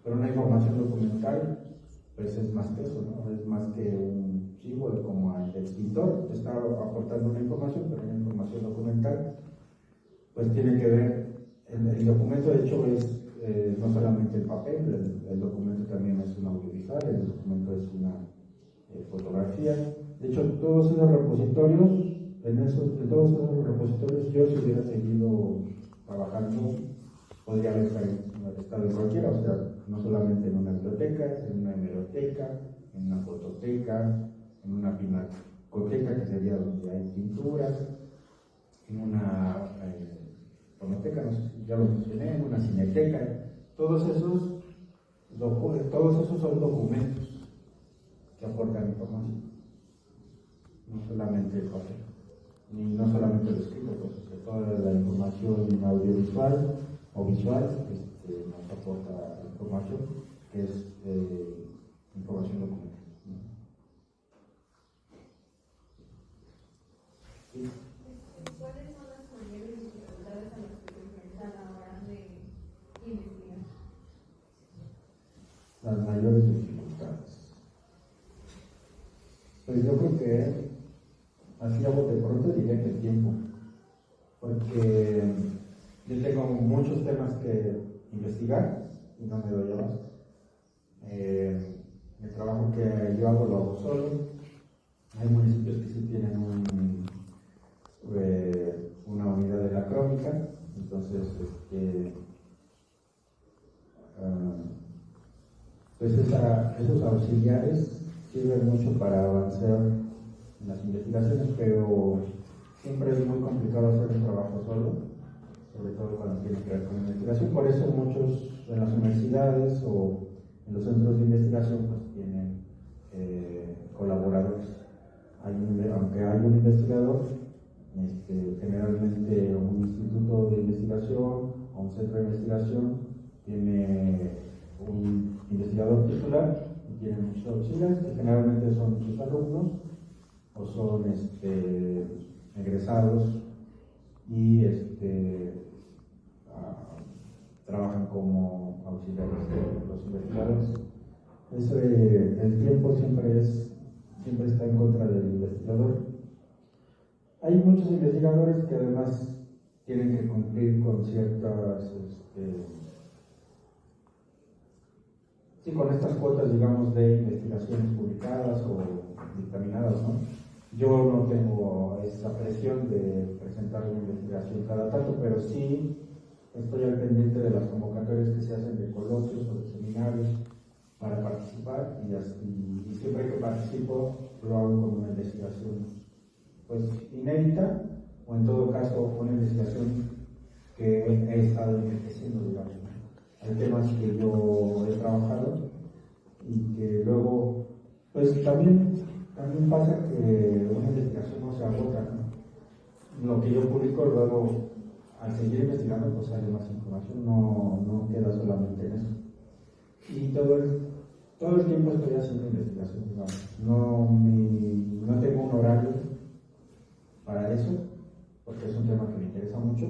pero una información documental, pues es más que eso, ¿no? Es más que un símbolo, como el pintor, que está aportando una información, pero una información documental, pues tiene que ver, el documento de hecho es no solamente el papel, el documento también es un audiovisual, el documento es una fotografía. De hecho, todos esos repositorios, en todos esos repositorios, yo si hubiera seguido trabajando, podría haber estado en cualquiera, o sea, no solamente en una biblioteca, en una hemeroteca, en una fototeca, en una pinacoteca, que sería donde hay pinturas, en una fonoteca, no sé si ya lo mencioné, en una cineteca. Todos esos son documentos que aportan información, no solamente el papel, ni no solamente el escrito, pues toda la información audiovisual o visual nos aporta información, que es información documental. ¿Sí? ¿Cuáles son las mayores dificultades a las que se enfrentan a la hora de investigar? Las mayores dificultades. Pues yo creo que, así a bote pronto, diría que el tiempo, porque yo tengo muchos temas que investigar y no me doy abasto. El trabajo que yo hago lo hago solo. Hay municipios que sí tienen una unidad de la crónica, entonces pues esos auxiliares sirven mucho para avanzar en las investigaciones, pero siempre es muy complicado hacer un trabajo solo, sobre todo cuando tiene que ver con investigación. Por eso muchos en las universidades o en los centros de investigación pues tienen colaboradores. Aunque hay un investigador, generalmente un instituto de investigación o un centro de investigación tiene un investigador titular y tiene muchos auxiliares, que generalmente son sus alumnos o son egresados y trabajan como auxiliares de los investigadores. El tiempo siempre está en contra del investigador. Hay muchos investigadores que además tienen que cumplir con ciertas, con estas cuotas, digamos, de investigaciones publicadas o dictaminadas, ¿no? Yo no tengo esa presión de presentar una investigación cada tanto, pero sí estoy al pendiente de las convocatorias que se hacen de coloquios o de seminarios para participar y siempre que participo lo hago con una investigación pues inédita o en todo caso una investigación que he estado enriqueciendo, digamos. Hay temas que yo he trabajado y que luego pues también pasa que una investigación no se agota, ¿no? Lo que yo publico luego al seguir investigando pues sale más información, no queda solamente en eso. Y todo todo el tiempo estoy haciendo investigación, digamos. No tengo un horario para eso, porque es un tema que me interesa mucho,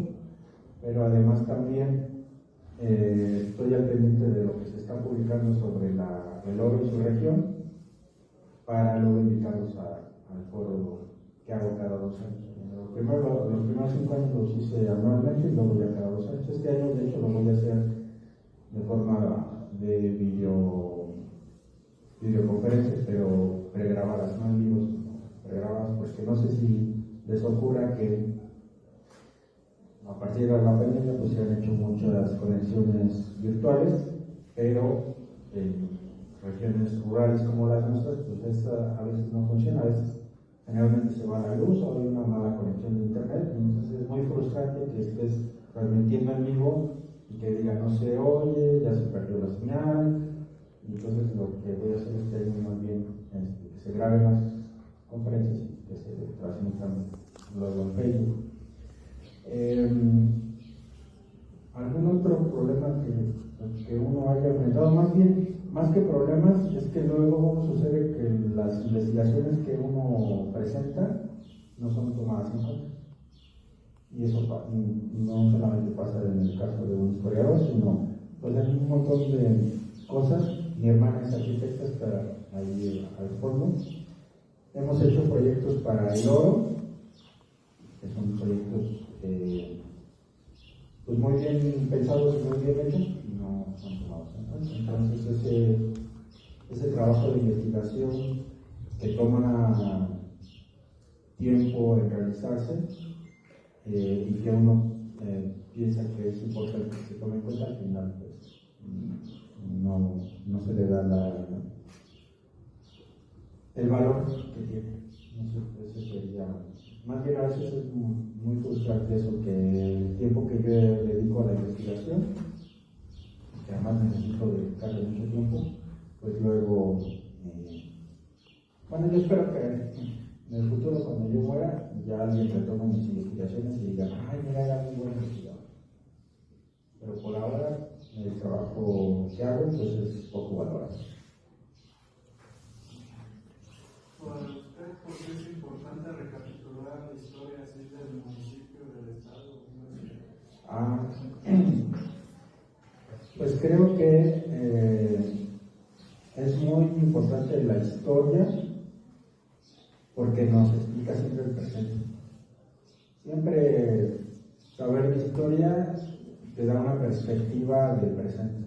pero además también estoy al pendiente de lo que se está publicando sobre el oro y su región, para luego invitarlos al foro que hago cada 2 años. Los primeros 5 años los hice anualmente y luego ya cada 2 años. Este año, de hecho, lo voy a hacer de forma de videoconferencias, pero pregrabadas, no en vivo, sino pregrabadas, porque no sé si les ocurra que a partir de la pandemia pues se han hecho muchas conexiones virtuales, pero en regiones rurales como las nuestras, pues a veces no funciona, a veces generalmente se va la luz o hay una mala conexión de internet, entonces es muy frustrante que estés transmitiendo en vivo y que diga no se oye, ya se perdió la señal. Entonces lo que voy a hacer este año más bien es que se graben las conferencias y que se transmitan luego en Facebook. ¿Algún otro problema que uno haya enfrentado? Más que problemas, es que luego sucede que las investigaciones que uno presenta no son tomadas en cuenta. Y eso no solamente pasa en el caso de un historiador, sino pues hay un montón de cosas. Mi hermana es arquitecta, está ahí al fondo. Hemos hecho proyectos para el oro, que son proyectos pues muy bien pensados y muy bien hechos, y no son tomados en cuenta. Entonces ese trabajo de investigación que toma tiempo en realizarse y que uno piensa que es importante que se tome en cuenta, al final pues no se le da el valor que tiene. No sé, eso sería, más bien a veces es muy frustrante eso, que el tiempo que yo dedico a la investigación, que además necesito dedicarle mucho tiempo, pues luego, bueno, yo espero que en el futuro, cuando yo muera, ya alguien retome mis investigaciones y diga, ay, mira, era muy buen investigador. Pero por ahora, el trabajo que hago pues es poco valorado. Para usted, ¿por qué es importante recapitular la historia así del municipio, del estado? Pues creo que es muy importante la historia porque nos explica siempre el presente. Siempre saber la historia te da una perspectiva del presente.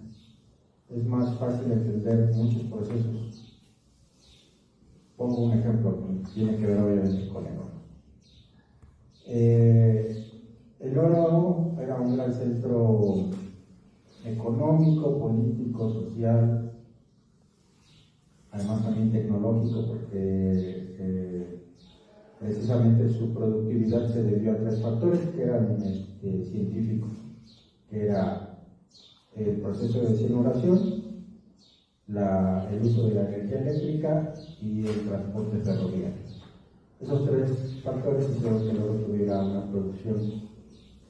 Es más fácil entender muchos procesos. Pongo un ejemplo que tiene que ver obviamente con el oro. El oro era un gran centro económico, político, social, además también tecnológico, porque precisamente su productividad se debió a 3 factores que eran científicos, que era el proceso de cianuración, el uso de la energía eléctrica y el transporte ferroviario. Esos 3 factores hicieron que el oro tuviera una producción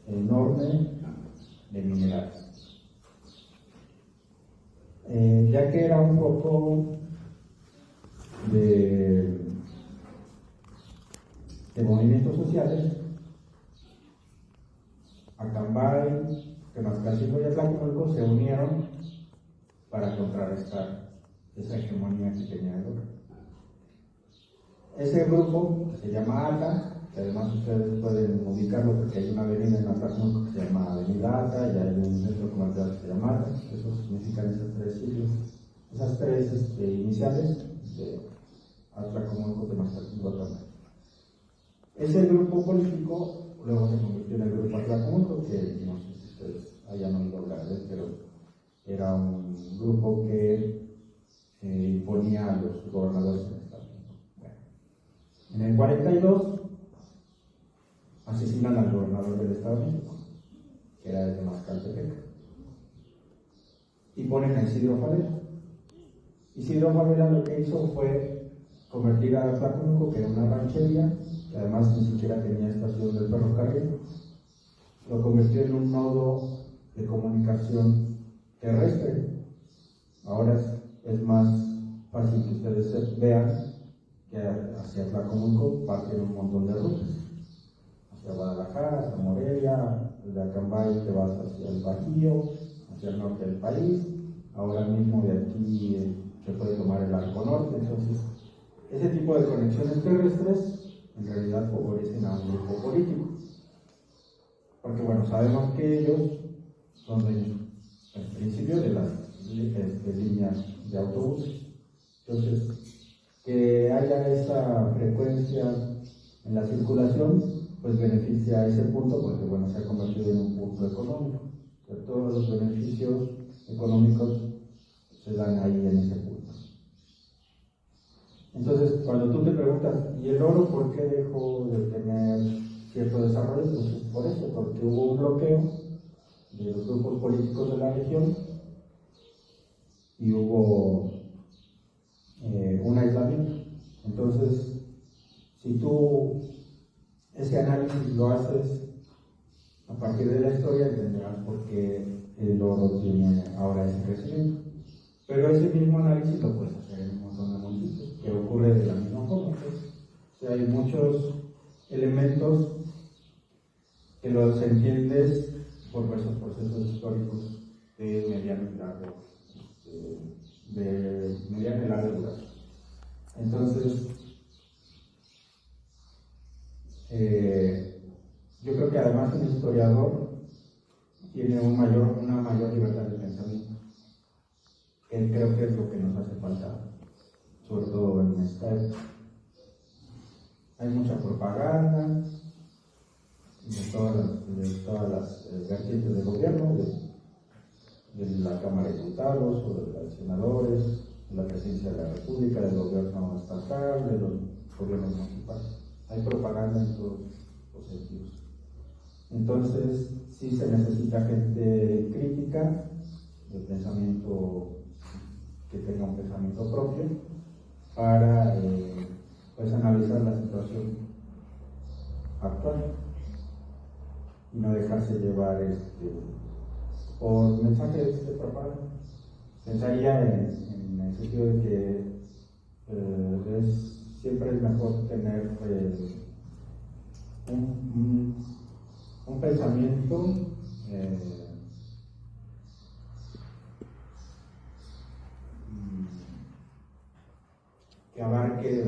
enorme de minerales. Ya que era un poco de movimientos sociales, Acambay, Temascalcingo y Atlacomulco se unieron para contrarrestar esa hegemonía que tenía el oro. Ese grupo, que se llama ATA, que además ustedes pueden ubicarlo porque hay una avenida en Atlacomulco que se llama Avenida ATA y hay un centro comercial que se llama ATA, eso significan esas 3 siglas, esas 3 iniciales de Atlacomulco, Temascalcingo, Acambay. Ese grupo político luego se convirtió en el grupo Atlacomulco, que no sé si ustedes hayan oído hablar de él, pero era un grupo que imponía a los gobernadores en Estados Unidos. Bueno, en el 42 asesinan al gobernador del Estado de México, que era de Temascaltepec, y ponen a Isidro Favela. Isidro Favela lo que hizo fue convertir a Atlacomulco, que era una ranchería, que además ni siquiera tenía estación del ferrocarril, lo convirtió en un nodo de comunicación terrestre. Ahora es más fácil que ustedes vean que hacia Tlacomulco parten un montón de rutas. Hacia Guadalajara, hacia Morelia, de Acambay te vas hacia el Bajío, hacia el norte del país. Ahora mismo de aquí se puede tomar el arco norte. Entonces, ese tipo de conexiones terrestres en realidad favorecen a un grupo político. Porque bueno, sabemos que ellos son el principio de las líneas de autobuses. Entonces, que haya esa frecuencia en la circulación, pues beneficia a ese punto, porque bueno, se ha convertido en un punto económico. O sea, todos los beneficios económicos se dan ahí en ese punto. Entonces, cuando tú te preguntas, ¿y el oro por qué dejó de tener cierto desarrollo? Pues es por eso, porque hubo un bloqueo de los grupos políticos de la región y hubo un aislamiento. Entonces, si tú ese análisis lo haces a partir de la historia, entenderás por qué el oro tiene ahora ese crecimiento. Pero ese mismo análisis lo puedes hacer en un montón de municipios, que ocurre de la misma forma. Pues. O sea, hay muchos elementos que los entiendes por esos procesos históricos de mediano y largo, de mediano y largo duración. Entonces, yo creo que además un historiador tiene una mayor libertad de pensamiento. Creo que es lo que nos hace falta, sobre todo en esta época. Hay mucha propaganda de todas las vertientes del gobierno, de la Cámara de Diputados o de los senadores, de la Presidencia de la República, del gobierno estatal, de los gobiernos municipales. Hay propaganda en todos los sentidos. Entonces, sí se necesita gente crítica, de pensamiento, que tenga un pensamiento propio, para pues analizar la situación actual y no dejarse llevar por mensajes de propaganda. Pensaría en el sentido de que siempre es mejor tener un pensamiento que abarque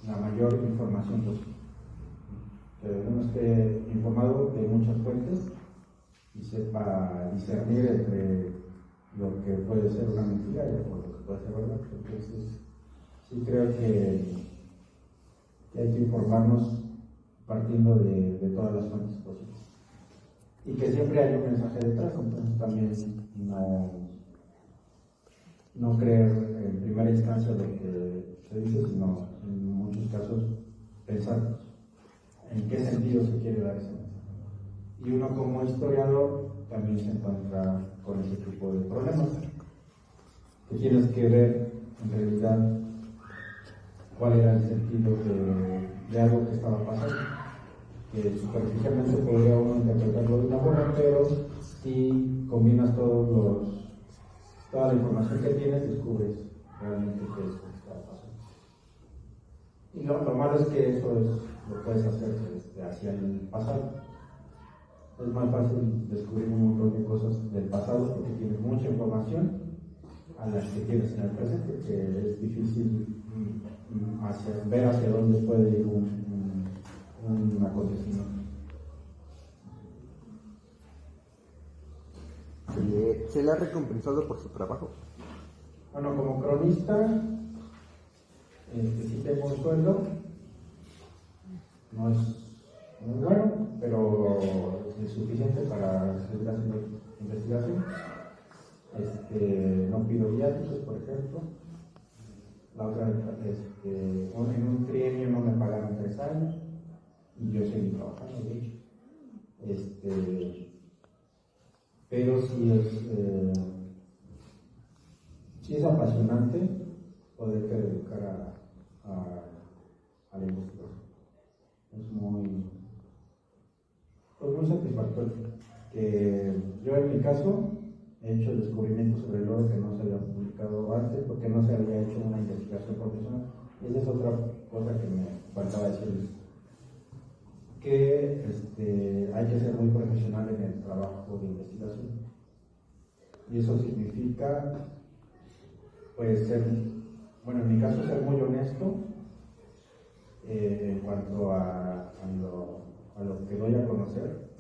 la mayor información posible. Que uno esté informado de muchas fuentes y sepa discernir entre lo que puede ser una mentira y lo que puede ser verdad. Entonces, sí creo que hay que informarnos partiendo de todas las fuentes posibles. Y que siempre hay un mensaje detrás, entonces también no creer en primera instancia lo que se dice, sino en muchos casos pensar en qué sentido se quiere dar ese mensaje. Y uno como historiador también se encuentra con ese tipo de problemas, que tienes que ver en realidad cuál era el sentido de algo que estaba pasando, que superficialmente podría uno interpretarlo de una forma, pero si combinas toda la información que tienes, descubres realmente qué es lo que está pasando. Y lo malo es que eso lo puedes hacer hacia el pasado. Es más fácil descubrir un montón de cosas del pasado porque tienes mucha información a las que tienes en el presente, que es difícil ver hacia dónde puede ir un acontecimiento. ¿Se le ha recompensado por su trabajo? Bueno, como cronista, sí tengo un sueldo, no es muy bueno, pero es suficiente para seguir haciendo investigación. No pido viáticos, por ejemplo. La otra, en un trienio no me pagaron 3 años y yo seguí trabajando, de hecho. Pero sí es apasionante poderte dedicar a la investigación. Es muy satisfactorio. Que yo en mi caso he hecho descubrimientos sobre el oro que no se había publicado antes porque no se había hecho una investigación profesional. Y esa es otra cosa que me faltaba decirles, que hay que ser muy profesional en el trabajo de investigación. Y eso significa, pues, ser, bueno, en mi caso, ser muy honesto en cuanto a lo que doy a conocer,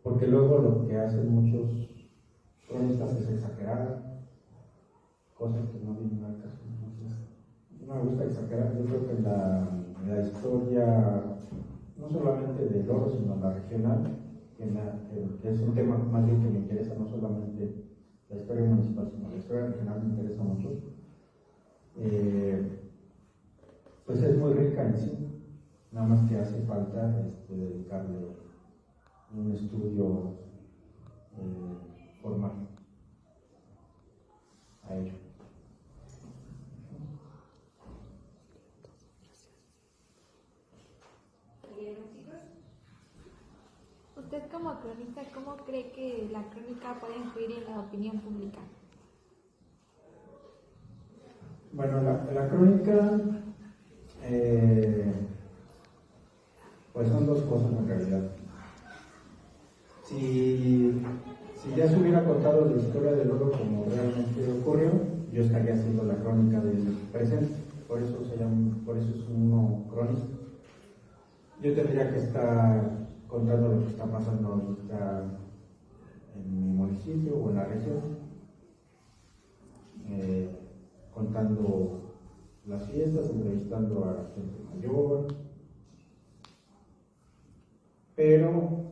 porque luego lo que hacen muchos cronistas es exagerar cosas que no vienen al caso. Entonces, no me gusta exagerar. Yo creo que en la historia, no solamente del oro, sino la regional, que es un tema más bien que me interesa, no solamente la historia municipal, sino la historia regional me interesa mucho, pues es muy rica en sí, nada más que hace falta dedicarle un estudio formal a ello. Usted como cronista, ¿cómo cree que la crónica puede influir en la opinión pública? Bueno, la crónica, pues son dos cosas en realidad. Si ya se hubiera contado la historia del oro como realmente ocurrió, yo estaría haciendo la crónica del presente. Por eso es uno cronista. Yo tendría que estar contando lo que está pasando ahorita en mi municipio o en la región, contando las fiestas, entrevistando a gente mayor, pero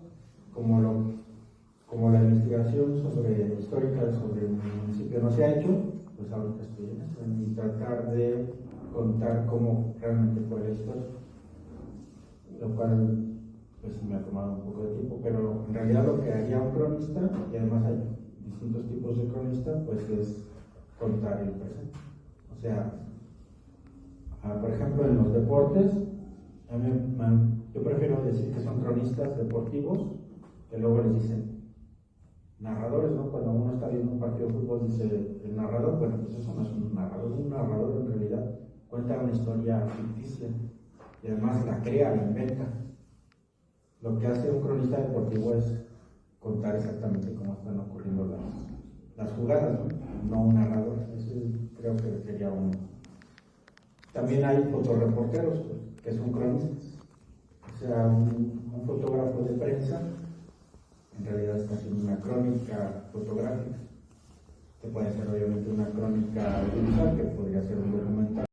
como la investigación histórica sobre el municipio no se ha hecho, pues ahorita estoy en eso, en tratar de contar cómo realmente fue la historia, lo cual pues me ha tomado un poco de tiempo, pero en realidad lo que haría un cronista, y además hay distintos tipos de cronista, pues es contar el presente. O sea, por ejemplo, en los deportes, yo prefiero decir que son cronistas deportivos, que luego les dicen narradores, ¿no? Cuando uno está viendo un partido de fútbol dice el narrador, bueno, pues eso no es un narrador en realidad cuenta una historia ficticia y además la crea, la inventa. Lo que hace un cronista deportivo es contar exactamente cómo están ocurriendo las jugadas, no un narrador. Eso creo que sería uno. También hay fotoreporteros, que son cronistas. O sea, un fotógrafo de prensa en realidad está haciendo una crónica fotográfica, que puede ser obviamente una crónica audiovisual, que podría ser un documental.